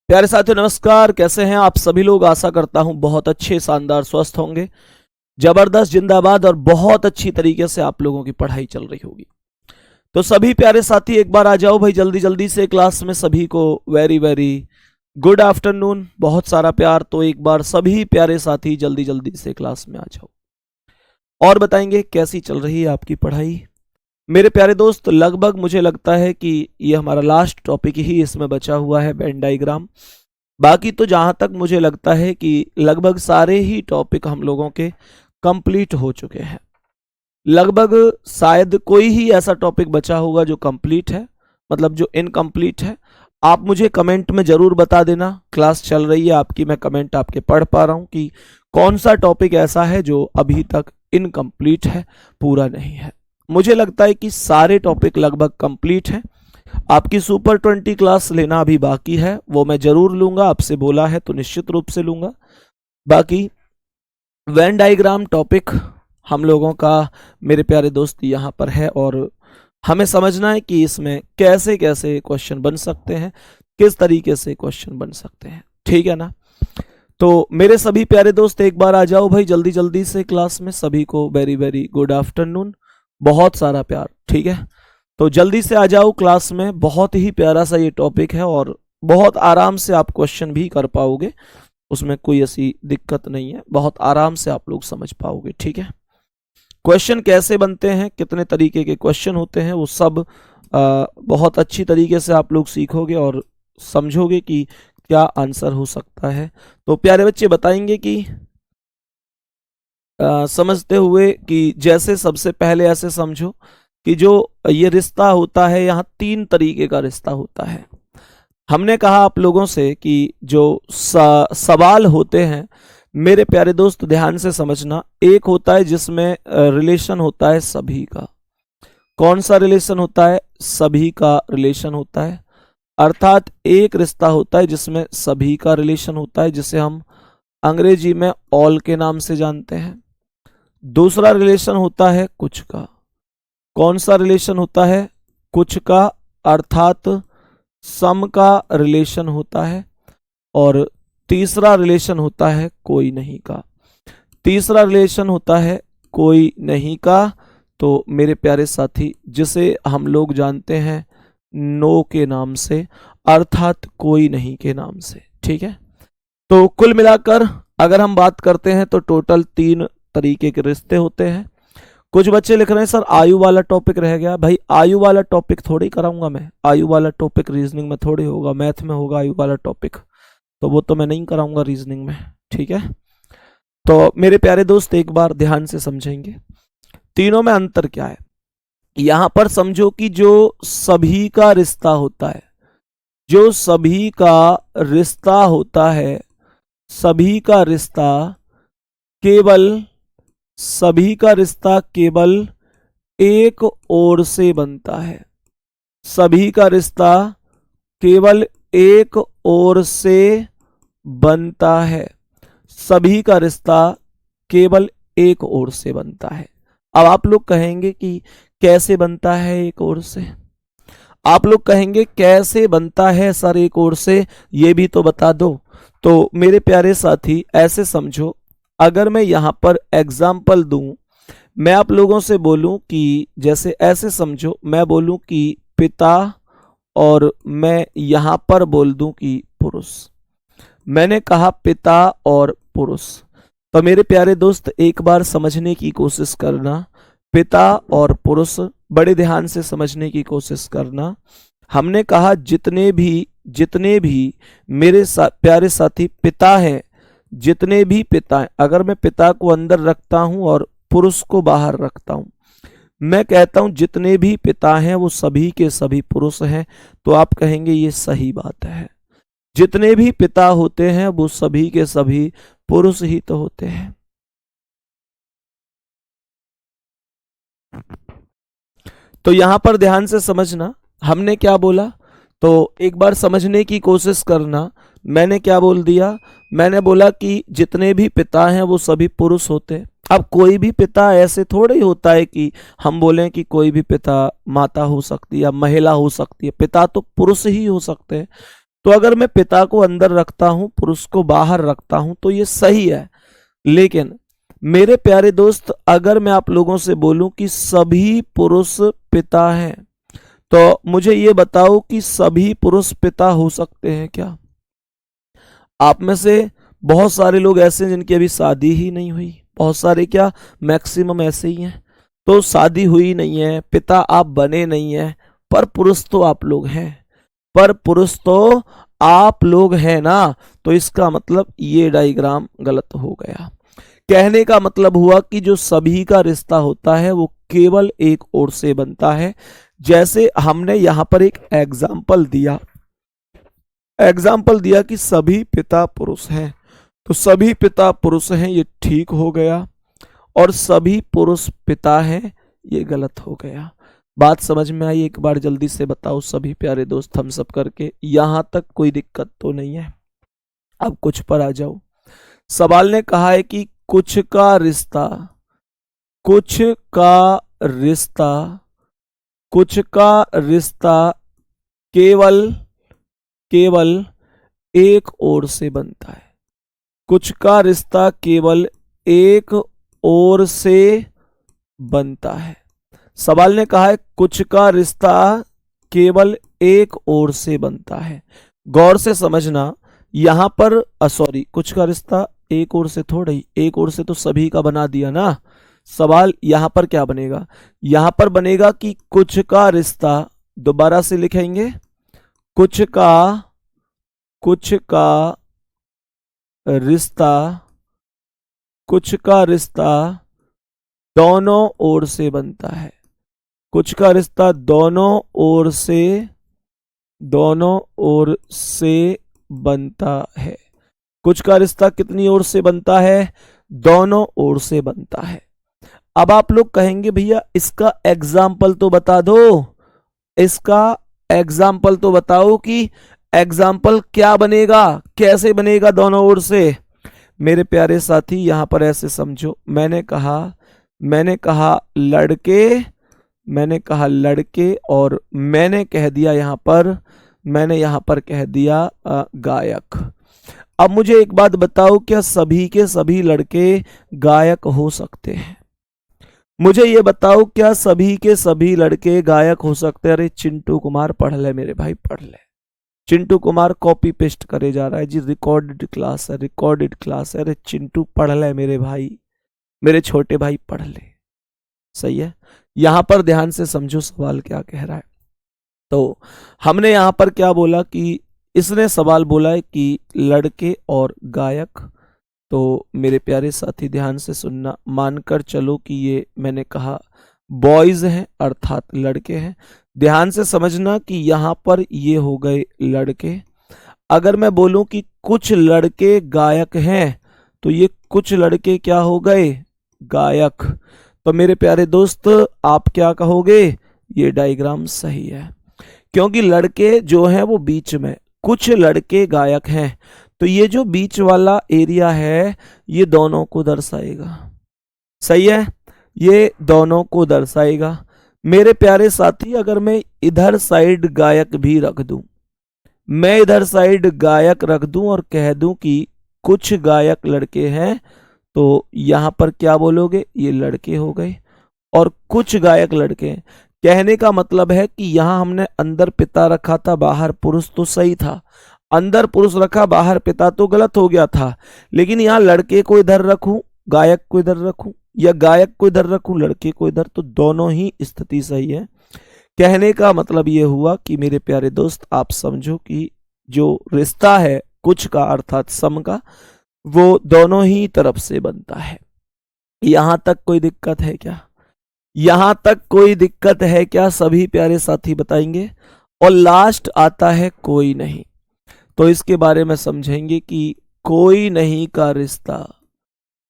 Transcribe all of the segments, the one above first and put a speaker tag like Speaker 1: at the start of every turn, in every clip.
Speaker 1: प्यारे साथियों नमस्कार। कैसे हैं आप सभी लोग? आशा करता हूं बहुत अच्छे, शानदार, स्वस्थ होंगे। जबरदस्त, जिंदाबाद और बहुत अच्छी तरीके से आप लोगों की पढ़ाई चल रही होगी। तो सभी प्यारे साथी एक बार आ जाओ भाई, जल्दी जल्दी से क्लास में। सभी को वेरी वेरी गुड आफ्टरनून, बहुत सारा प्यार। तो एक बार सभी प्यारे साथी जल्दी जल्दी से क्लास में आ जाओ और बताएंगे कैसी चल रही है आपकी पढ़ाई। मेरे प्यारे दोस्त, लगभग मुझे लगता है कि ये हमारा लास्ट टॉपिक ही इसमें बचा हुआ है, वेन डायग्राम। बाकी तो जहां तक मुझे लगता है कि लगभग सारे ही टॉपिक हम लोगों के कंप्लीट हो चुके हैं। लगभग शायद कोई ही ऐसा टॉपिक बचा होगा जो कंप्लीट है, मतलब जो इनकम्प्लीट है। आप मुझे कमेंट में जरूर बता देना, क्लास चल रही है आपकी, मैं कमेंट आपके पढ़ पा रहा हूं कि कौन सा टॉपिक ऐसा है जो अभी तक इनकम्प्लीट है, पूरा नहीं है। मुझे लगता है कि सारे टॉपिक लगभग कंप्लीट हैं। आपकी सुपर 20 क्लास लेना अभी बाकी है, वो मैं जरूर लूंगा, आपसे बोला है तो निश्चित रूप से लूंगा। बाकी वेन डायग्राम टॉपिक हम लोगों का, मेरे प्यारे दोस्त, यहाँ पर है और हमें समझना है कि इसमें कैसे कैसे क्वेश्चन बन सकते हैं, किस तरीके से क्वेश्चन बन सकते हैं। ठीक है ना? तो मेरे सभी प्यारे दोस्त एक बार आ जाओ भाई जल्दी जल्दी से क्लास में। सभी को वेरी वेरी गुड आफ्टरनून, बहुत सारा प्यार। ठीक है, तो जल्दी से आ जाओ क्लास में। बहुत ही प्यारा सा ये टॉपिक है और बहुत आराम से आप क्वेश्चन भी कर पाओगे, उसमें कोई ऐसी दिक्कत नहीं है, बहुत आराम से आप लोग समझ पाओगे। ठीक है, क्वेश्चन कैसे बनते हैं, कितने तरीके के क्वेश्चन होते हैं, वो सब बहुत अच्छी तरीके से आप लोग सीखोगे और समझोगे कि क्या आंसर हो सकता है। तो प्यारे बच्चे बताएंगे कि समझते हुए कि जैसे सबसे पहले ऐसे समझो कि जो ये रिश्ता होता है, यहाँ 3 तरीके का रिश्ता होता है। हमने कहा आप लोगों से कि जो सवाल होते हैं, मेरे प्यारे दोस्त ध्यान से समझना। एक होता है जिसमें रिलेशन होता है सभी का। कौन सा रिलेशन होता है? सभी का रिलेशन होता है। अर्थात एक रिश्ता होता है जिसमें सभी का रिलेशन होता है, जिसे हम अंग्रेजी में ऑल के नाम से जानते हैं। दूसरा रिलेशन होता है कुछ का। कौन सा रिलेशन होता है? कुछ का, अर्थात सम का रिलेशन होता है। और तीसरा रिलेशन होता है कोई नहीं का। तीसरा रिलेशन होता है कोई नहीं का, तो मेरे प्यारे साथी जिसे हम लोग जानते हैं नो के नाम से, अर्थात कोई नहीं के नाम से। ठीक है, तो कुल मिलाकर अगर हम बात करते हैं तो टोटल 3 तरीके के रिश्ते होते हैं। कुछ बच्चे लिख रहे हैं सर आयु वाला टॉपिक रह गया। भाई आयु वाला टॉपिक थोड़ी कराऊंगा मैं, आयु वाला टॉपिक रीजनिंग में थोड़ी होगा, मैथ में होगा आयु वाला टॉपिक, तो वो तो मैं नहीं कराऊंगा रीजनिंग में। ठीक है, तो मेरे प्यारे दोस्त एक बार ध्यान से समझेंगे तीनों में अंतर क्या है। यहां पर समझो कि जो सभी का रिश्ता होता है, जो सभी का रिश्ता होता है, सभी का रिश्ता केवल, सभी का रिश्ता केवल एक ओर से बनता है। सभी का रिश्ता केवल एक ओर से बनता है। सभी का रिश्ता केवल एक ओर से बनता है। अब आप लोग कहेंगे कि कैसे बनता है एक ओर से? आप लोग कहेंगे कैसे बनता है सर एक ओर से, ये भी तो बता दो। तो मेरे प्यारे साथी ऐसे समझो, अगर मैं यहां पर एग्जाम्पल दूं, मैं आप लोगों से बोलूं कि जैसे ऐसे समझो, मैं बोलूं कि पिता और मैं यहां पर बोल दूं कि पुरुष। मैंने कहा पिता और पुरुष, तो मेरे प्यारे दोस्त एक बार समझने की कोशिश करना। पिता और पुरुष बड़े ध्यान से समझने की कोशिश करना। हमने कहा जितने भी मेरे प्यारे साथी पिता हैं, जितने भी पिता हैं, अगर मैं पिता को अंदर रखता हूं और पुरुष को बाहर रखता हूं, मैं कहता हूं जितने भी पिता हैं वो सभी के सभी पुरुष हैं, तो आप कहेंगे ये सही बात है। जितने भी पिता होते हैं वो सभी के सभी पुरुष ही तो होते हैं। तो यहां पर ध्यान से समझना, हमने क्या बोला, तो एक बार समझने की कोशिश करना। मैंने क्या बोल दिया? मैंने बोला कि जितने भी पिता हैं वो सभी पुरुष होते हैं। अब कोई भी पिता ऐसे थोड़े ही होता है कि हम बोलें कि कोई भी पिता माता हो सकती है या महिला हो सकती है, पिता तो पुरुष ही हो सकते हैं। तो अगर मैं पिता को अंदर रखता हूं, पुरुष को बाहर रखता हूं, तो ये सही है। लेकिन मेरे प्यारे दोस्त, अगर मैं आप लोगों से बोलूं कि सभी पुरुष पिता हैं, तो मुझे ये बताओ कि सभी पुरुष पिता हो सकते हैं क्या? आप में से बहुत सारे लोग ऐसे हैं जिनकी अभी शादी ही नहीं हुई, बहुत सारे क्या, मैक्सिमम ऐसे ही हैं। तो शादी हुई नहीं है, पिता आप बने नहीं हैं, पर पुरुष तो आप लोग हैं, पर पुरुष तो आप लोग हैं ना। तो इसका मतलब ये डायग्राम गलत हो गया। कहने का मतलब हुआ कि जो सभी का रिश्ता होता है वो केवल एक ओर से बनता है। जैसे हमने यहां पर एक एग्जाम्पल दिया कि सभी पिता पुरुष हैं, तो सभी पिता पुरुष हैं, ये ठीक हो गया, और सभी पुरुष पिता हैं, ये गलत हो गया। बात समझ में आई? एक बार जल्दी से बताओ सभी प्यारे दोस्त, हम सब करके, यहां तक कोई दिक्कत तो नहीं है? अब कुछ पर आ जाओ। सवाल ने कहा है कि कुछ का रिश्ता केवल एक ओर से बनता है। कुछ का रिश्ता केवल एक ओर से बनता है। सवाल ने कहा है कुछ का रिश्ता केवल एक ओर से बनता है। गौर से समझना, यहां पर सॉरी, कुछ का रिश्ता एक ओर से थोड़ा ही, एक ओर से तो सभी का बना दिया ना। सवाल यहां पर क्या बनेगा? यहां पर बनेगा कि कुछ का रिश्ता, दोबारा से लिखेंगे, कुछ का रिश्ता दोनों ओर से बनता है। कुछ का रिश्ता दोनों ओर से बनता है। कुछ का रिश्ता कितनी ओर से बनता है? दोनों ओर से बनता है। अब आप लोग कहेंगे भैया इसका एग्जाम्पल तो बता दो, इसका एग्जाम्पल तो बताओ कि एग्जाम्पल क्या बनेगा, कैसे बनेगा दोनों ओर से। मेरे प्यारे साथी, यहां पर ऐसे समझो, मैंने कहा लड़के और मैंने कह दिया यहां पर कह दिया गायक। अब मुझे एक बात बताओ, क्या सभी के सभी लड़के गायक हो सकते हैं? मुझे ये बताओ, क्या सभी के सभी लड़के गायक हो सकते हैं? अरे चिंटू कुमार पढ़ ले मेरे भाई, पढ़ ले। चिंटू कुमार कॉपी पेस्ट करे जा रहा है जी, रिकॉर्डेड क्लास है। अरे चिंटू पढ़ ले मेरे भाई, मेरे छोटे भाई पढ़ ले। सही है, यहां पर ध्यान से समझो सवाल क्या कह रहा है। तो हमने यहां पर क्या बोला कि इसने सवाल बोला है कि लड़के और गायक। तो मेरे प्यारे साथी ध्यान से सुनना, मानकर चलो कि ये मैंने कहा बॉयज हैं, अर्थात लड़के हैं। ध्यान से समझना कि यहां पर ये हो गए लड़के। अगर मैं बोलूं कि कुछ लड़के गायक हैं, तो ये कुछ लड़के क्या हो गए? गायक। तो मेरे प्यारे दोस्त, आप क्या कहोगे? ये डायग्राम सही है, क्योंकि लड़के जो हैं वो बीच में, कुछ लड़के गायक हैं, तो ये जो बीच वाला एरिया है ये दोनों को दर्शाएगा। सही है, ये दोनों को दर्शाएगा। मेरे प्यारे साथी, अगर मैं इधर साइड गायक भी रख दूं, मैं इधर साइड गायक रख दूं और कह दूं कि कुछ गायक लड़के हैं, तो यहां पर क्या बोलोगे? ये लड़के हो गए। और कुछ गायक लड़के हैं, कहने का मतलब है कि यहां हमने अंदर पिता रखा था, बाहर पुरुष, तो सही था। अंदर पुरुष रखा, बाहर पिता, तो गलत हो गया था। लेकिन यहां लड़के को इधर रखूं, गायक को इधर रखूं, या गायक को इधर रखूं, लड़के को इधर, तो दोनों ही स्थिति सही है। कहने का मतलब यह हुआ कि मेरे प्यारे दोस्त, आप समझो कि जो रिश्ता है कुछ का अर्थात सम का, वो दोनों ही तरफ से बनता है। यहां तक कोई दिक्कत है क्या? यहां तक कोई दिक्कत है क्या? सभी प्यारे साथी बताएंगे। और लास्ट आता है कोई नहीं, तो इसके बारे में समझेंगे कि कोई नहीं का रिश्ता,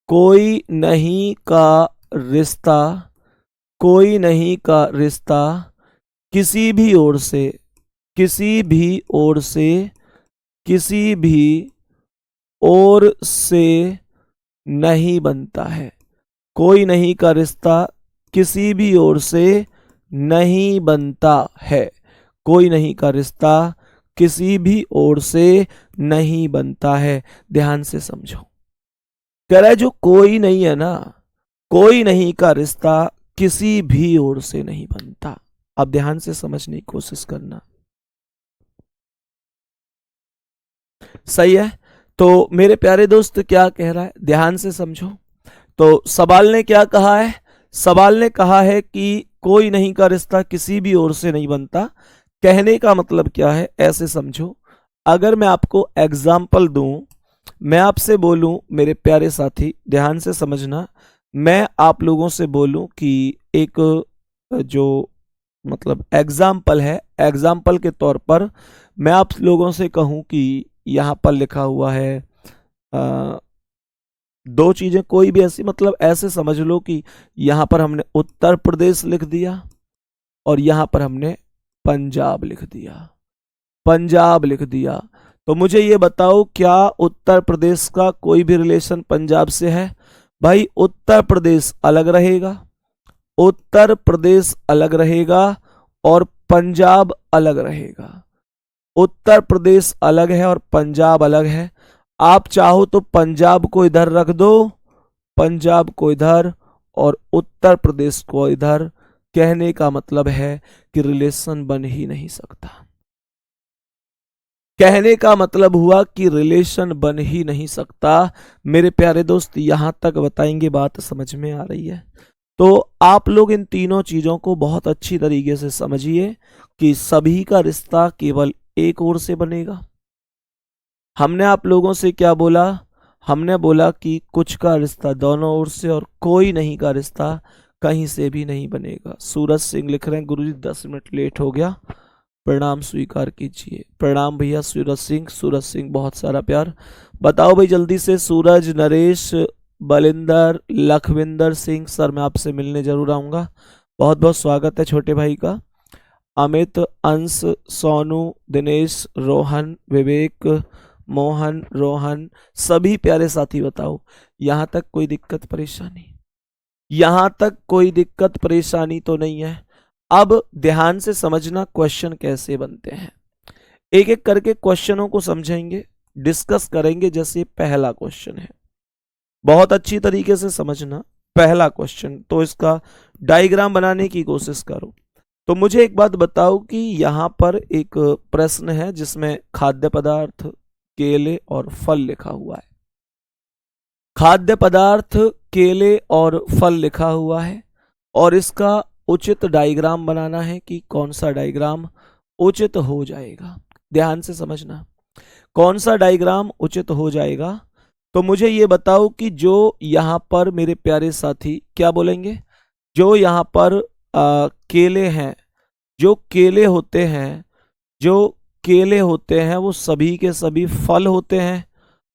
Speaker 1: कोई नहीं का रिश्ता किसी भी ओर से नहीं बनता है। कोई नहीं का रिश्ता किसी भी ओर से नहीं बनता है। कोई नहीं का रिश्ता किसी भी ओर से नहीं बनता है। ध्यान से समझो, कह रहा है जो कोई नहीं है ना, कोई नहीं का रिश्ता किसी भी ओर से नहीं बनता। अब ध्यान से समझने की कोशिश करना। सही है? तो मेरे प्यारे दोस्त क्या कह रहा है, ध्यान से समझो। तो सवाल ने क्या कहा है? सवाल ने कहा है कि कोई नहीं का रिश्ता किसी भी ओर से नहीं बनता। कहने का मतलब क्या है, ऐसे समझो। अगर मैं आपको एग्जाम्पल दूं, मैं आपसे बोलूं मेरे प्यारे साथी, ध्यान से समझना, मैं आप लोगों से बोलूं कि एक जो मतलब एग्जाम्पल है, एग्जाम्पल के तौर पर मैं आप लोगों से कहूं कि यहाँ पर लिखा हुआ है दो चीजें, कोई भी ऐसी, मतलब ऐसे समझ लो कि यहाँ पर हमने उत्तर प्रदेश लिख दिया और यहाँ पर हमने पंजाब लिख दिया, पंजाब लिख दिया। तो मुझे ये बताओ, क्या उत्तर प्रदेश का कोई भी रिलेशन पंजाब से है? भाई उत्तर प्रदेश अलग रहेगा, उत्तर प्रदेश अलग रहेगा और पंजाब अलग रहेगा। उत्तर प्रदेश अलग है और पंजाब अलग है। आप चाहो तो पंजाब को इधर रख दो, पंजाब को इधर और उत्तर प्रदेश को इधर। कहने का मतलब है कि रिलेशन बन ही नहीं सकता। कहने का मतलब हुआ कि रिलेशन बन ही नहीं सकता। मेरे प्यारे दोस्त, यहां तक बताएंगे, बात समझ में आ रही है? तो आप लोग इन तीनों चीजों को बहुत अच्छी तरीके से समझिए कि सभी का रिश्ता केवल एक ओर से बनेगा। हमने आप लोगों से क्या बोला? हमने बोला कि कुछ का रिश्ता दोनों ओर से और कोई नहीं का रिश्ता कहीं से भी नहीं बनेगा। सूरज सिंह लिख रहे हैं, गुरुजी 10 मिनट लेट हो गया, प्रणाम स्वीकार कीजिए। प्रणाम भैया सूरज सिंह। सूरज सिंह बहुत सारा प्यार। बताओ भाई जल्दी से, सूरज, नरेश, बलिंदर, लखविंदर सिंह, सर मैं आपसे मिलने जरूर आऊंगा। बहुत बहुत स्वागत है छोटे भाई का। अमित, अंश, सोनू, दिनेश, रोहन, विवेक, मोहन, रोहन, सभी प्यारे साथी बताओ यहां तक कोई दिक्कत परेशानी? यहां तक कोई दिक्कत परेशानी तो नहीं है? अब ध्यान से समझना क्वेश्चन कैसे बनते हैं। एक एक करके क्वेश्चनों को समझेंगे, डिस्कस करेंगे। जैसे पहला क्वेश्चन है, बहुत अच्छी तरीके से समझना। पहला क्वेश्चन, तो इसका डायग्राम बनाने की कोशिश करो। तो मुझे एक बात बताओ कि यहां पर एक प्रश्न है जिसमें खाद्य पदार्थ, केले और फल लिखा हुआ है। खाद्य पदार्थ, केले और फल लिखा हुआ है और इसका उचित डायग्राम बनाना है कि कौन सा डायग्राम उचित हो जाएगा। ध्यान से समझना, कौन सा डायग्राम उचित हो जाएगा। तो मुझे ये बताओ कि जो यहां पर मेरे प्यारे साथी क्या बोलेंगे, जो यहां पर केले हैं, जो केले होते हैं, जो केले होते हैं वो सभी के सभी फल होते हैं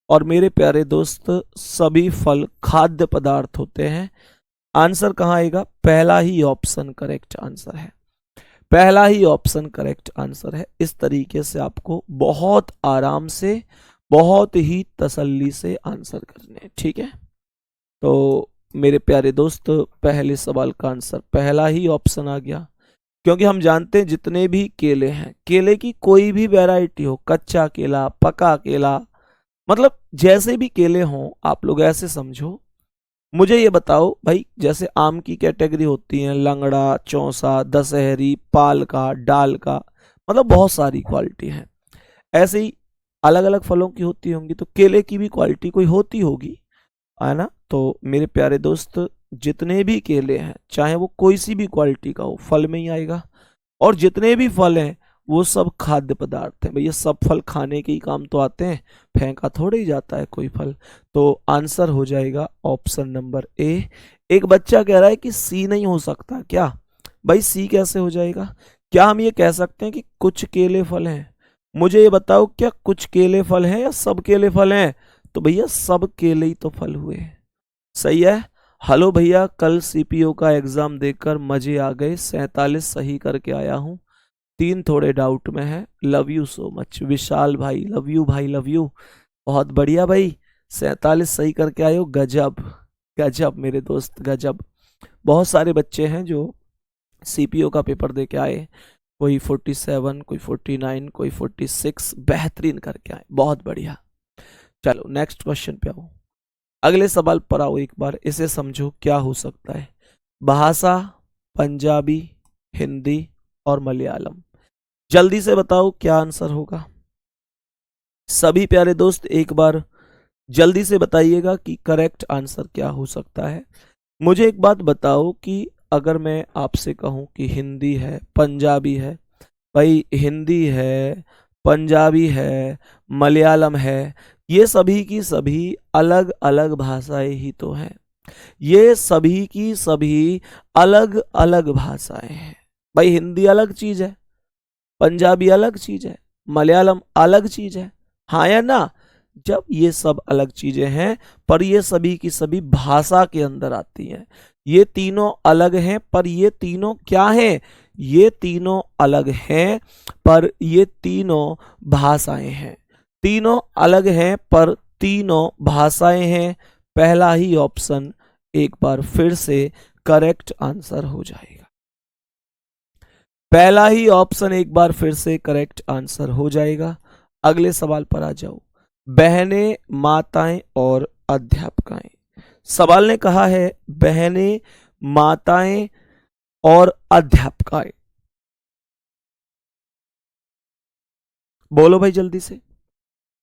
Speaker 1: और मेरे प्यारे दोस्त सभी फल खाद्य पदार्थ होते हैं। आंसर कहाँ आएगा? पहला ही ऑप्शन करेक्ट आंसर है, पहला ही ऑप्शन करेक्ट आंसर है। इस तरीके से आपको बहुत आराम से, बहुत ही तसल्ली से आंसर करने, ठीक है? तो मेरे प्यारे दोस्त पहले सवाल का आंसर पहला ही ऑप्शन आ गया, क्योंकि हम जानते हैं जितने भी केले हैं, केले की कोई भी वैरायटी हो, कच्चा केला, पका केला, मतलब जैसे भी केले हों, आप लोग ऐसे समझो। मुझे ये बताओ भाई, जैसे आम की कैटेगरी होती है, लंगड़ा, चौसा, दशहरी, पाल का, डाल का, मतलब बहुत सारी क्वालिटी है। ऐसे ही अलग अलग फलों की होती होंगी, तो केले की भी क्वालिटी कोई होती होगी, है ना? तो मेरे प्यारे दोस्त जितने भी केले हैं, चाहे वो कोई सी भी क्वालिटी का हो, फल में ही आएगा। और जितने भी फल हैं वो सब खाद्य पदार्थ हैं। भैया सब फल खाने के ही काम तो आते हैं, फेंका थोड़े ही जाता है कोई फल। तो आंसर हो जाएगा ऑप्शन नंबर ए। एक बच्चा कह रहा है कि सी नहीं हो सकता क्या? भाई सी कैसे हो जाएगा? क्या हम ये कह सकते हैं कि कुछ केले फल हैं? मुझे ये बताओ, क्या कुछ केले फल हैं या सब केले फल हैं? तो भैया सब केले ही तो फल हुए। सही है। हेलो भैया, कल सीपीओ का एग्जाम देकर मजे आ गए, 47 सही करके आया हूँ, 3 थोड़े डाउट में है। लव यू सो मच विशाल भाई, लव यू भाई, लव यू। बहुत बढ़िया भाई, 47 सही करके आए हो, गजब गजब मेरे दोस्त, गजब। बहुत सारे बच्चे हैं जो सीपीओ का पेपर दे के आए, कोई 47, कोई 49, कोई 46, बेहतरीन करके आए, बहुत बढ़िया। चलो नेक्स्ट क्वेश्चन पे आओ, अगले सवाल पर आओ, एक बार इसे समझो क्या हो सकता है। भाषा, पंजाबी, हिंदी और मलयालम, जल्दी से बताओ क्या आंसर होगा। सभी प्यारे दोस्त एक बार जल्दी से बताइएगा कि करेक्ट आंसर क्या हो सकता है। मुझे एक बात बताओ कि अगर मैं आपसे कहूं कि हिंदी है, पंजाबी है, भाई हिंदी है, पंजाबी है, मलयालम है, ये सभी की सभी अलग अलग भाषाएं ही तो हैं। ये सभी की सभी अलग अलग भाषाएं हैं। भाई हिंदी अलग चीज है, पंजाबी अलग चीज है, मलयालम अलग चीज है, हाँ या ना। जब ये सब अलग चीजें हैं पर ये सभी की सभी भाषा के अंदर आती हैं, ये तीनों अलग हैं पर ये तीनों क्या हैं, ये तीनों अलग हैं पर ये तीनों भाषाएं हैं। तीनों अलग हैं पर तीनों भाषाएं हैं, पहला ही ऑप्शन एक बार फिर से करेक्ट आंसर हो जाएगा। पहला ही ऑप्शन एक बार फिर से करेक्ट आंसर हो जाएगा। अगले सवाल पर आ जाओ, बहनें, माताएं और अध्यापकाएं। सवाल ने कहा है बहनें, माताएं और अध्यापकाएं। बोलो भाई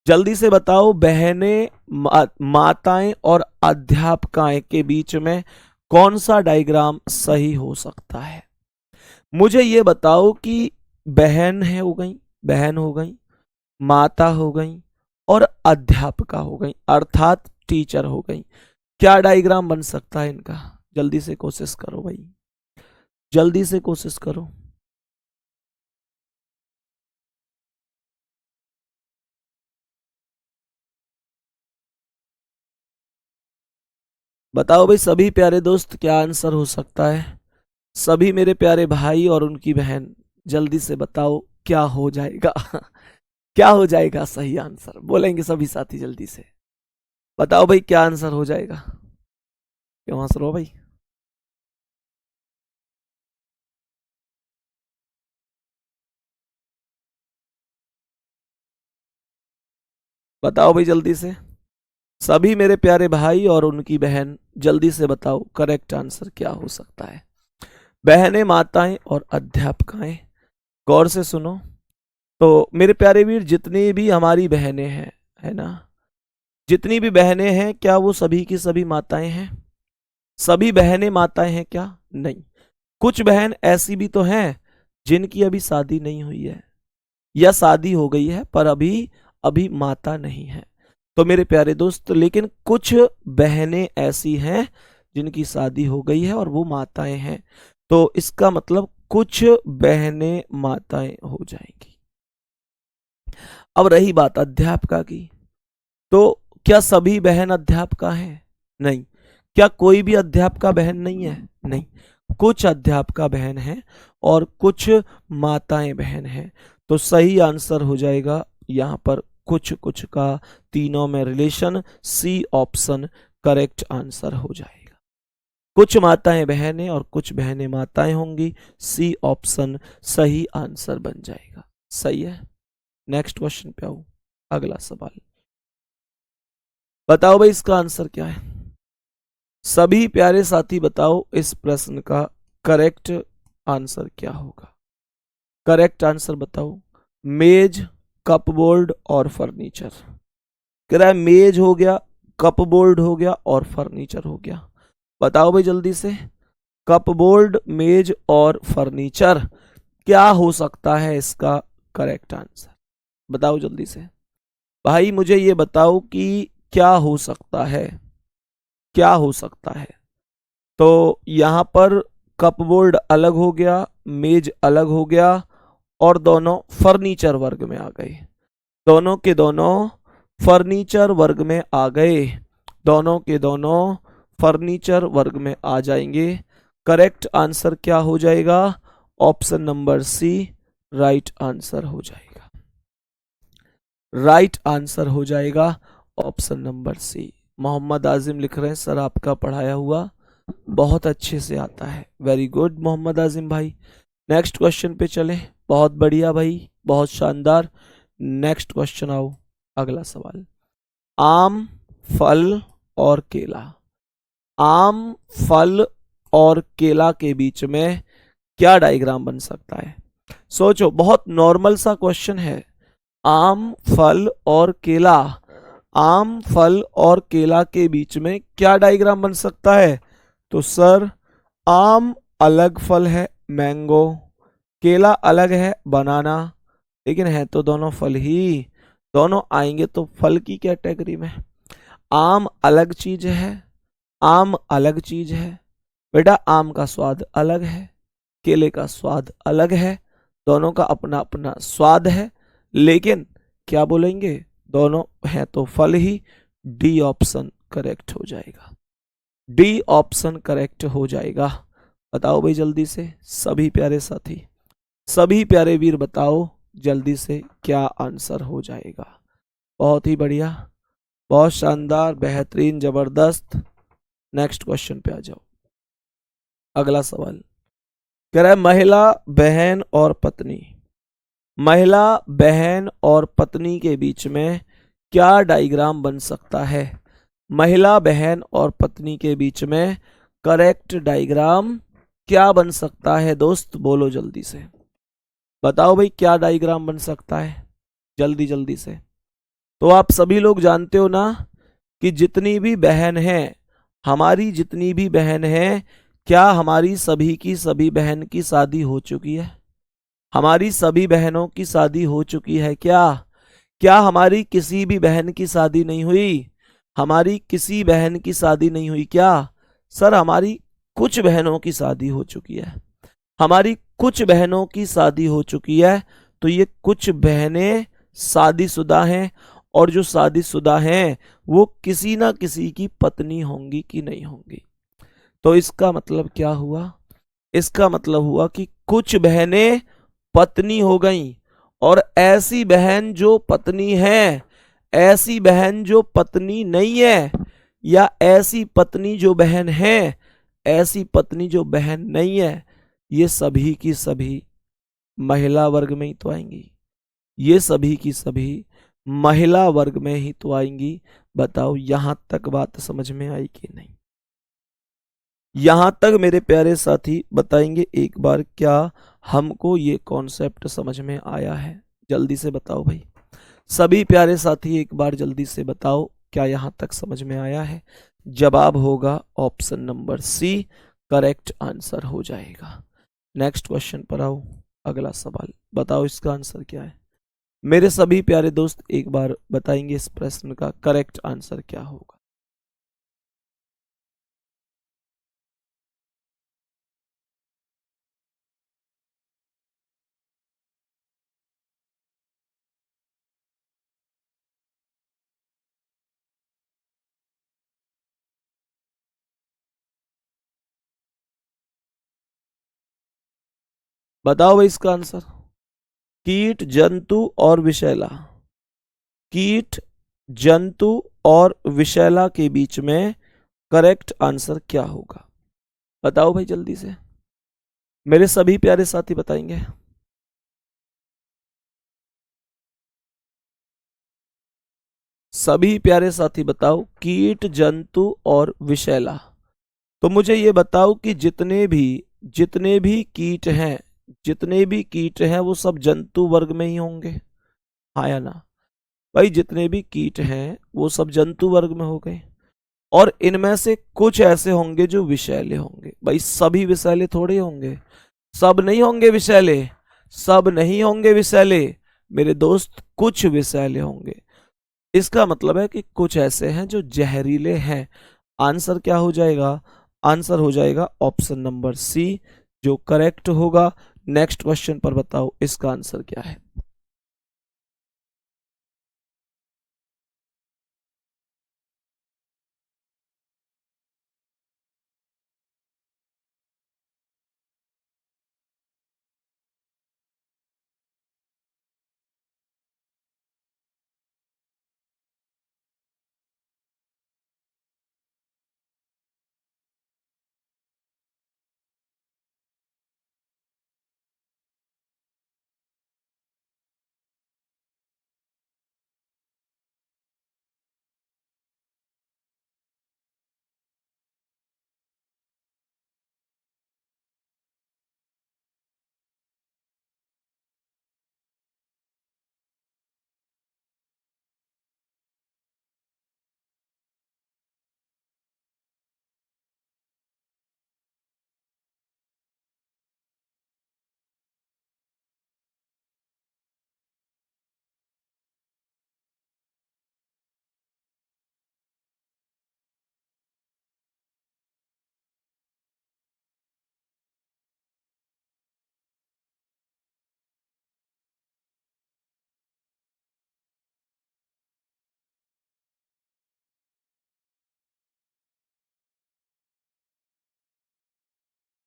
Speaker 1: जल्दी से बताओ, बहनें, माताएं और अध्यापकाएं के बीच में कौन सा डायग्राम सही हो सकता है। मुझे ये बताओ कि बहन हो गई, माता हो गई और अध्यापिका हो गई, अर्थात टीचर हो गई। क्या डायग्राम बन सकता है इनका, जल्दी से कोशिश करो भाई, जल्दी से कोशिश करो। बताओ भाई सभी प्यारे दोस्त क्या आंसर हो सकता है। सभी मेरे प्यारे भाई और उनकी बहन जल्दी से बताओ क्या हो जाएगा क्या हो जाएगा सही आंसर, बोलेंगे सभी साथी जल्दी से बताओ भाई क्या आंसर हो जाएगा। क्यों हंस रहे हो भाई। बताओ भाई जल्दी से, सभी मेरे प्यारे भाई और उनकी बहन जल्दी से बताओ करेक्ट आंसर क्या हो सकता है। बहनें, माताएं और अध्यापकाएं, गौर से सुनो। तो मेरे प्यारे वीर जितनी भी हमारी बहनें हैं, है ना, जितनी भी बहनें हैं क्या वो सभी की सभी माताएं हैं। सभी बहनें माताएं हैं क्या, नहीं। कुछ बहन ऐसी भी तो हैं जिनकी अभी शादी नहीं हुई है या शादी हो गई है पर अभी अभी माता नहीं है। तो मेरे प्यारे दोस्त लेकिन कुछ बहनें ऐसी हैं जिनकी शादी हो गई है और वो माताएं हैं, तो इसका मतलब कुछ बहनें माताएं हो जाएंगी। अब रही बात अध्यापिका की, तो क्या सभी बहन अध्यापिका हैं, नहीं। क्या कोई भी अध्यापिका बहन नहीं है, नहीं। कुछ अध्यापिका बहन हैं और कुछ माताएं बहन हैं। तो सही आंसर हो जाएगा यहां पर कुछ कुछ का तीनों में relation, C option correct answer हो जाएगा। कुछ माताएं बहनें और कुछ बहनें माताएं होंगी, सी ऑप्शन सही आंसर बन जाएगा। सही है। नेक्स्ट क्वेश्चन पे आओ, अगला सवाल बताओ भाई इसका आंसर क्या है। सभी प्यारे साथी बताओ इस प्रश्न का करेक्ट आंसर क्या होगा। करेक्ट आंसर बताओ। मेज, कपबोर्ड और फर्नीचर। कह रहा है मेज हो गया, कपबोर्ड हो गया और फर्नीचर हो गया। बताओ भाई जल्दी से, कपबोर्ड, मेज और फर्नीचर क्या हो सकता है इसका करेक्ट आंसर। बताओ जल्दी से भाई, मुझे ये बताओ कि क्या हो सकता है, क्या हो सकता है। तो यहां पर कपबोर्ड अलग हो गया, मेज अलग हो गया और दोनों फर्नीचर वर्ग में आ गए। दोनों के दोनों फर्नीचर वर्ग में आ गए, दोनों के दोनों फर्नीचर वर्ग में आ जाएंगे। करेक्ट आंसर क्या हो जाएगा, option number C right answer हो जाएगा। राइट आंसर हो जाएगा option number C. Mohammed Azim लिख रहे हैं सर आपका पढ़ाया हुआ बहुत अच्छे से आता है। वेरी गुड मोहम्मद आजिम भाई, नेक्स्ट क्वेश्चन पे चले। बहुत बढ़िया भाई, बहुत शानदार। नेक्स्ट क्वेश्चन आओ, अगला सवाल। आम, फल और केला। आम, फल और केला के बीच में क्या डायग्राम बन सकता है? सोचो, बहुत नॉर्मल सा क्वेश्चन है। आम, फल और केला। आम, फल और केला के बीच में क्या डायग्राम बन सकता है? तो सर, आम अलग फल है, मैंगो। केला अलग है, बनाना। लेकिन है तो दोनों फल ही। दोनों आएंगे तो फल की कैटेगरी में। आम अलग चीज है, आम अलग चीज है। बेटा, आम का स्वाद अलग है, केले का स्वाद अलग है। दोनों का अपना अपना स्वाद है। लेकिन क्या बोलेंगे, दोनों हैं तो फल ही। डी ऑप्शन करेक्ट हो जाएगा। डी ऑप्शन करेक्ट हो जाएगा। बताओ भाई जल्दी से, सभी प्यारे साथी, सभी प्यारे वीर, बताओ जल्दी से क्या आंसर हो जाएगा। बहुत ही बढ़िया, बहुत शानदार, बेहतरीन, जबरदस्त। नेक्स्ट क्वेश्चन पे आ जाओ। अगला सवाल कह रहा है, महिला, बहन और पत्नी। महिला, बहन और पत्नी के बीच में क्या डायग्राम बन सकता है? महिला, बहन और पत्नी के बीच में करेक्ट डायग्राम क्या बन सकता है? दोस्त बोलो जल्दी से, बताओ भाई क्या डायग्राम बन सकता है, जल्दी जल्दी से। तो आप सभी लोग जानते हो ना कि जितनी भी बहन है, हमारी जितनी भी बहन है, क्या हमारी सभी की सभी बहन की शादी हो चुकी है? हमारी सभी बहनों की शादी हो चुकी है क्या? क्या हमारी किसी भी बहन की शादी नहीं हुई? हमारी किसी बहन की शादी नहीं हुई क्या? सर, हमारी कुछ बहनों की शादी हो चुकी है। हमारी कुछ बहनों की शादी हो चुकी है। तो ये कुछ बहनें शादीशुदा हैं, और जो शादीशुदा हैं वो किसी ना किसी की पत्नी होंगी कि नहीं होंगी। तो इसका मतलब क्या हुआ? इसका मतलब हुआ कि कुछ बहनें पत्नी हो गईं, और ऐसी बहन जो पत्नी है, ऐसी बहन जो पत्नी नहीं है, या ऐसी पत्नी जो बहन है, ऐसी पत्नी जो बहन नहीं है, ये सभी की सभी महिला वर्ग में ही तो आएंगी। ये सभी की सभी महिला वर्ग में ही तो आएंगी। बताओ यहां तक बात समझ में आई कि नहीं? यहां तक मेरे प्यारे साथी बताएंगे एक बार, क्या हमको ये कॉन्सेप्ट समझ में आया है? जल्दी से बताओ भाई, सभी प्यारे साथी एक बार जल्दी से बताओ, क्या यहां तक समझ में आया है? जवाब होगा option number C, correct answer हो जाएगा। नेक्स्ट क्वेश्चन पर आओ, अगला सवाल, बताओ इसका आंसर क्या है? मेरे सभी प्यारे दोस्त एक बार बताएंगे इस प्रश्न का करेक्ट आंसर क्या होगा। बताओ भाई इसका आंसर। कीट, जंतु और विषैला। कीट, जंतु और विषैला के बीच में करेक्ट आंसर क्या होगा? बताओ भाई जल्दी से, मेरे सभी प्यारे साथी बताएंगे। सभी प्यारे साथी बताओ, कीट, जंतु और विषैला। तो मुझे ये बताओ कि जितने भी कीट हैं, जितने भी कीट हैं वो सब जंतु वर्ग में ही होंगे, हाँ या ना? भाई जितने भी कीट हैं वो सब जंतु वर्ग में हो गए, और इनमें से कुछ ऐसे होंगे जो विषैले होंगे। भाई सभी विषैले थोड़े होंगे, सब नहीं होंगे विषैले, सब नहीं होंगे विषैले मेरे दोस्त, कुछ विषैले होंगे। इसका मतलब है कि कुछ ऐसे हैं जो जहरीले हैं। आंसर क्या हो जाएगा? आंसर हो जाएगा ऑप्शन नंबर सी, जो करेक्ट होगा। नेक्स्ट क्वेश्चन पर बताओ इसका आंसर क्या है?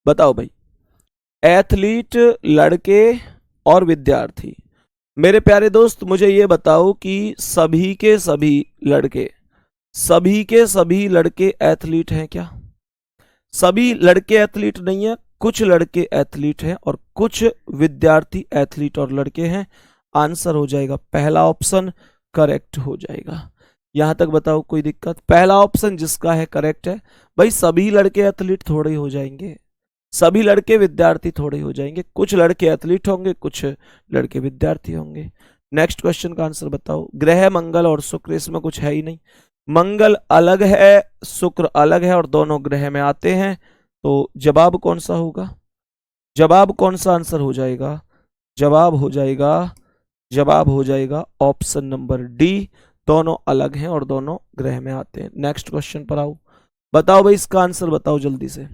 Speaker 1: बताओ भाई, एथलीट लड़के और विद्यार्थी। मेरे प्यारे दोस्त मुझे ये बताओ कि सभी के सभी लड़के, सभी के सभी लड़के एथलीट हैं क्या? सभी लड़के एथलीट नहीं है, कुछ लड़के एथलीट हैं और कुछ विद्यार्थी एथलीट और लड़के हैं। आंसर हो जाएगा पहला ऑप्शन, करेक्ट हो जाएगा। यहां तक बताओ कोई दिक्कत? पहला ऑप्शन जिसका है करेक्ट है। भाई सभी लड़के एथलीट थोड़े हो जाएंगे, सभी लड़के विद्यार्थी थोड़े हो जाएंगे, कुछ लड़के एथलीट होंगे, कुछ लड़के विद्यार्थी होंगे। नेक्स्ट क्वेश्चन का आंसर बताओ। ग्रह मंगल और शुक्र, इसमें कुछ है ही नहीं। मंगल अलग है, शुक्र अलग है और दोनों ग्रह में आते हैं, तो जवाब कौन सा होगा? जवाब कौन सा आंसर हो जाएगा? जवाब हो जाएगा, जवाब हो जाएगा ऑप्शन नंबर डी, दोनों अलग हैं और दोनों ग्रह में आते हैं। नेक्स्ट क्वेश्चन पर आओ। बताओ भाई इसका आंसर बताओ जल्दी से।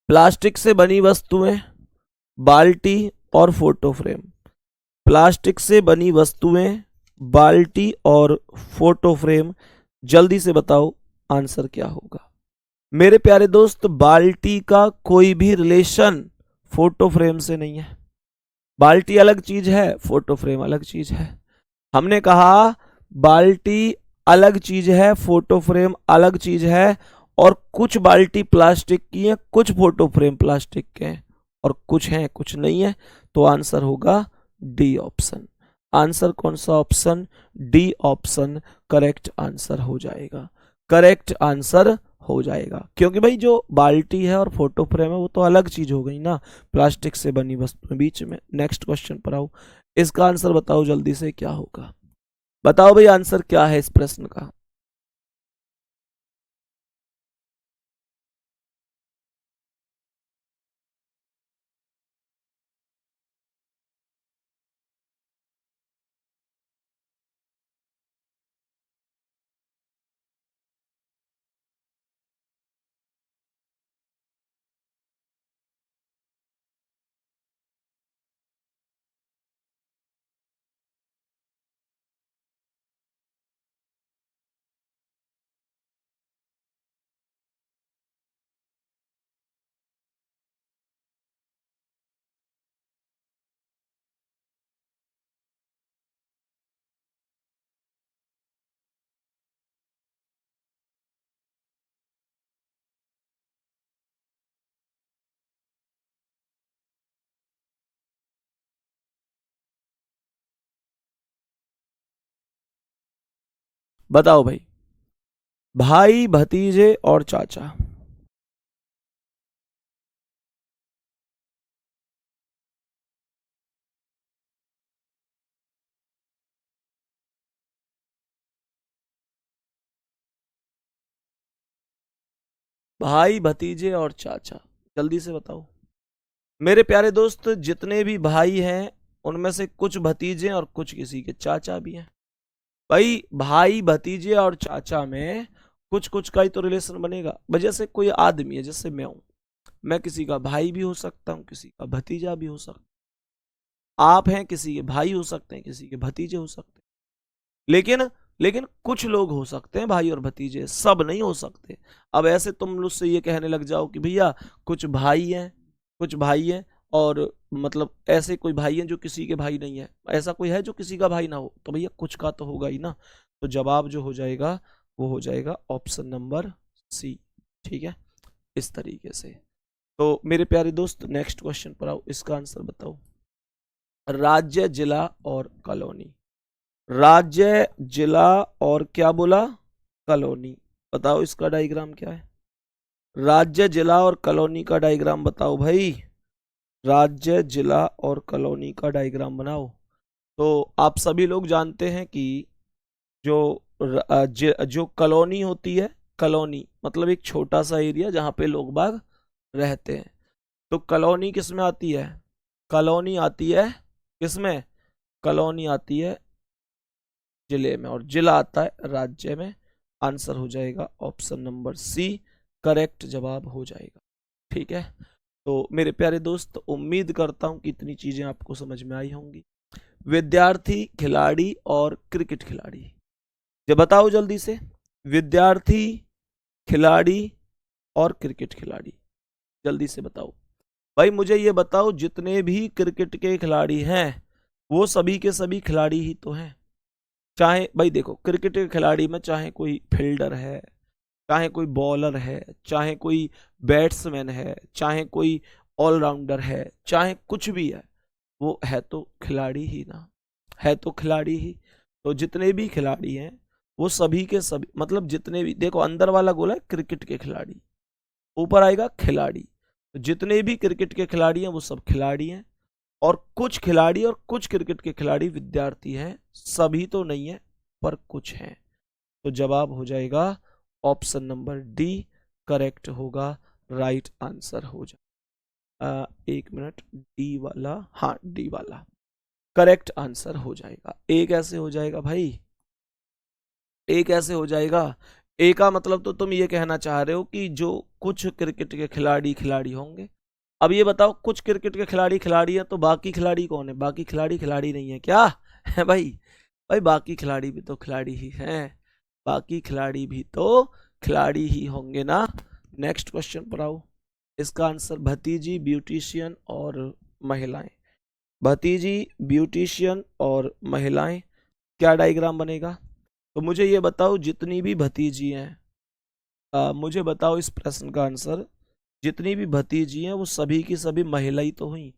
Speaker 1: प्लास्टिक से बनी वस्तुएं, बाल्टी और फोटो फ्रेम। प्लास्टिक से बनी वस्तुएं, बाल्टी और फोटो फ्रेम, जल्दी से बताओ आंसर क्या होगा? मेरे प्यारे दोस्त बाल्टी का कोई भी रिलेशन फोटो फ्रेम से नहीं है। बाल्टी अलग चीज है, फोटो फ्रेम अलग चीज है। हमने कहा बाल्टी अलग चीज है, फोटो फ्रेम अलग चीज है, और कुछ बाल्टी प्लास्टिक की है, कुछ फोटो फ्रेम प्लास्टिक के हैं, और कुछ हैं कुछ नहीं है। तो आंसर होगा डी ऑप्शन। आंसर कौन सा option? D option correct answer हो जाएगा, करेक्ट आंसर हो जाएगा। क्योंकि भाई जो बाल्टी है और फोटो फ्रेम है वो तो अलग चीज हो गई ना, प्लास्टिक से बनी वस्तु बीच में। नेक्स्ट क्वेश्चन पर आओ, इसका आंसर बताओ जल्दी से क्या होगा? बताओ भाई आंसर क्या है इस प्रश्न का? बताओ भाई, भाई भतीजे और चाचा। भाई भतीजे और चाचा, जल्दी से बताओ। मेरे प्यारे दोस्त जितने भी भाई हैं उनमें से कुछ भतीजे और कुछ किसी के चाचा भी हैं। भाई भाई भतीजे और चाचा में कुछ कुछ का ही तो रिलेशन बनेगा। जैसे कोई आदमी है, जैसे मैं हूं, मैं किसी का भाई भी हो सकता हूं, किसी का भतीजा भी हो सकता हूं। आप हैं, किसी के भाई हो सकते हैं, किसी के भतीजे हो सकते हैं। लेकिन लेकिन कुछ लोग हो सकते हैं भाई और भतीजे, सब नहीं हो सकते। अब ऐसे तुम मुझसे ये कहने लग जाओ कि भैया कुछ भाई हैं, कुछ भाई हैं, और मतलब ऐसे कोई भाई हैं जो किसी के भाई नहीं है, ऐसा कोई है जो किसी का भाई ना हो, तो भैया कुछ का तो होगा ही ना। तो जवाब जो हो जाएगा वो हो जाएगा ऑप्शन नंबर सी। ठीक है, इस तरीके से। तो मेरे प्यारे दोस्त नेक्स्ट क्वेश्चन पर आओ, इसका आंसर बताओ। राज्य, जिला और कॉलोनी। राज्य, जिला और क्या बोला? कॉलोनी। बताओ इसका डायग्राम क्या है? राज्य, जिला और कॉलोनी का डायग्राम बताओ भाई। राज्य, जिला और कॉलोनी का डायग्राम बनाओ। तो आप सभी लोग जानते हैं कि जो जो कॉलोनी होती है, कॉलोनी मतलब एक छोटा सा एरिया जहां पे लोग बाग रहते हैं। तो कॉलोनी किस में आती है? कॉलोनी आती है किसमें? कॉलोनी आती है जिले में, और जिला आता है राज्य में। आंसर हो जाएगा ऑप्शन नंबर सी, करेक्ट जवाब हो जाएगा। ठीक है, तो मेरे प्यारे दोस्त उम्मीद करता हूं कि इतनी चीजें आपको समझ में आई होंगी। विद्यार्थी, खिलाड़ी और क्रिकेट खिलाड़ी, जब बताओ जल्दी से। विद्यार्थी, खिलाड़ी और क्रिकेट खिलाड़ी, जल्दी से बताओ भाई, मुझे ये बताओ जितने भी क्रिकेट के खिलाड़ी हैं वो सभी के सभी खिलाड़ी ही तो हैं। चाहे भाई देखो, क्रिकेट के खिलाड़ी में चाहे कोई फील्डर है, चाहे कोई बॉलर है, चाहे कोई बैट्समैन है, चाहे कोई ऑलराउंडर है, चाहे कुछ भी है, वो है तो खिलाड़ी ही ना, है तो खिलाड़ी ही। तो जितने भी खिलाड़ी हैं वो सभी के सभी, मतलब जितने भी, देखो अंदर वाला गोला है क्रिकेट के खिलाड़ी, ऊपर आएगा खिलाड़ी। तो जितने भी क्रिकेट के खिलाड़ी हैं वो सब खिलाड़ी हैं, और कुछ खिलाड़ी और कुछ क्रिकेट के खिलाड़ी विद्यार्थी हैं, सभी तो नहीं है पर कुछ हैं। तो जवाब हो जाएगा ऑप्शन नंबर डी, करेक्ट होगा, राइट आंसर हो जाएगा। एक मिनट, डी वाला, हाँ डी वाला करेक्ट आंसर हो जाएगा। ए कैसे हो जाएगा भाई, ए कैसे हो जाएगा? ए का मतलब तो तुम ये कहना चाह रहे हो कि जो कुछ क्रिकेट के खिलाड़ी खिलाड़ी होंगे। अब ये बताओ, कुछ क्रिकेट के खिलाड़ी खिलाड़ी है तो बाकी खिलाड़ी कौन है? बाकी खिलाड़ी खिलाड़ी नहीं है क्या है भाई? भाई बाकी खिलाड़ी भी तो खिलाड़ी ही हैं, बाकी खिलाड़ी भी तो खिलाड़ी ही होंगे ना। नेक्स्ट क्वेश्चन पर आओ। इसका आंसर भतीजी, ब्यूटिशियन और महिलाएं। भतीजी, ब्यूटिशियन और महिलाएं, क्या डायग्राम बनेगा? तो मुझे ये बताओ जितनी भी भतीजी हैं, मुझे बताओ इस प्रश्न का आंसर, जितनी भी भतीजी हैं वो सभी की सभी महिला ही तो हुई।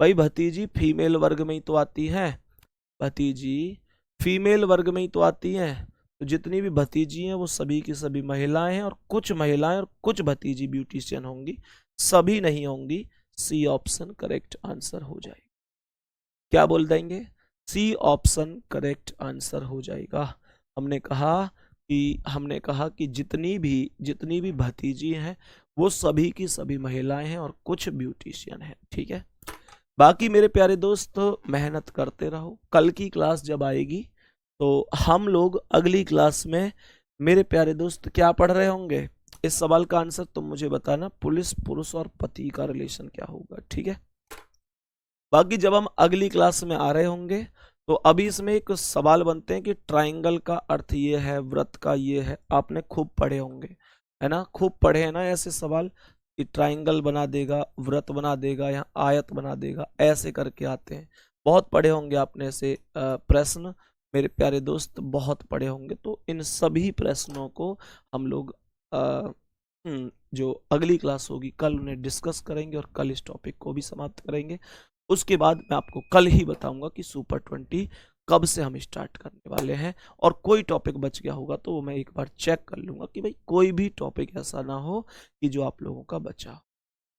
Speaker 1: भाई भतीजी फीमेल वर्ग में ही तो आती हैं, भतीजी फीमेल वर्ग में ही तो आती हैं। तो जितनी भी भतीजी हैं वो सभी की सभी महिलाएं हैं, और कुछ महिलाएं और कुछ भतीजी ब्यूटिशियन होंगी, सभी नहीं होंगी। सी ऑप्शन करेक्ट आंसर हो जाएगा। क्या बोल देंगे? सी ऑप्शन करेक्ट आंसर हो जाएगा। हमने कहा कि जितनी भी भतीजी हैं वो सभी की सभी महिलाएं हैं और कुछ ब्यूटिशियन हैं, ठीक है। बाकी मेरे प्यारे दोस्त मेहनत करते रहो, कल की क्लास जब आएगी तो हम लोग अगली क्लास में मेरे प्यारे दोस्त क्या पढ़ रहे होंगे? इस सवाल का आंसर तुम मुझे बताना, पुलिस, पुरुष और पति का रिलेशन क्या होगा, ठीक है। बाकी जब हम अगली क्लास में आ रहे होंगे तो अभी इसमें एक सवाल बनते हैं कि ट्राइंगल का अर्थ ये है, वृत्त का ये है, आपने खूब पढ़े होंगे, है ना, खूब पढ़े हैं ना ऐसे सवाल कि ट्राइंगल बना देगा, वृत्त बना देगा या आयत बना देगा, ऐसे करके आते हैं। बहुत पढ़े होंगे आपने ऐसे प्रश्न, मेरे प्यारे दोस्त बहुत पढ़े होंगे। तो इन सभी प्रश्नों को हम लोग जो अगली क्लास होगी कल उन्हें डिस्कस करेंगे और कल इस टॉपिक को भी समाप्त करेंगे। उसके बाद मैं आपको कल ही बताऊंगा कि सुपर 20 कब से हम स्टार्ट करने वाले हैं, और कोई टॉपिक बच गया होगा तो मैं एक बार चेक कर लूंगा कि भाई कोई भी टॉपिक ऐसा ना हो कि जो आप लोगों का बचा हो।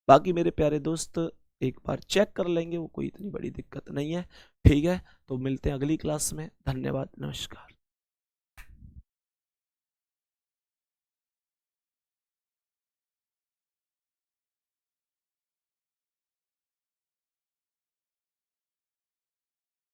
Speaker 1: बाकी मेरे प्यारे दोस्त एक बार चेक कर लेंगे, वो कोई इतनी बड़ी दिक्कत नहीं है, ठीक है। तो मिलते हैं अगली क्लास में। धन्यवाद, नमस्कार।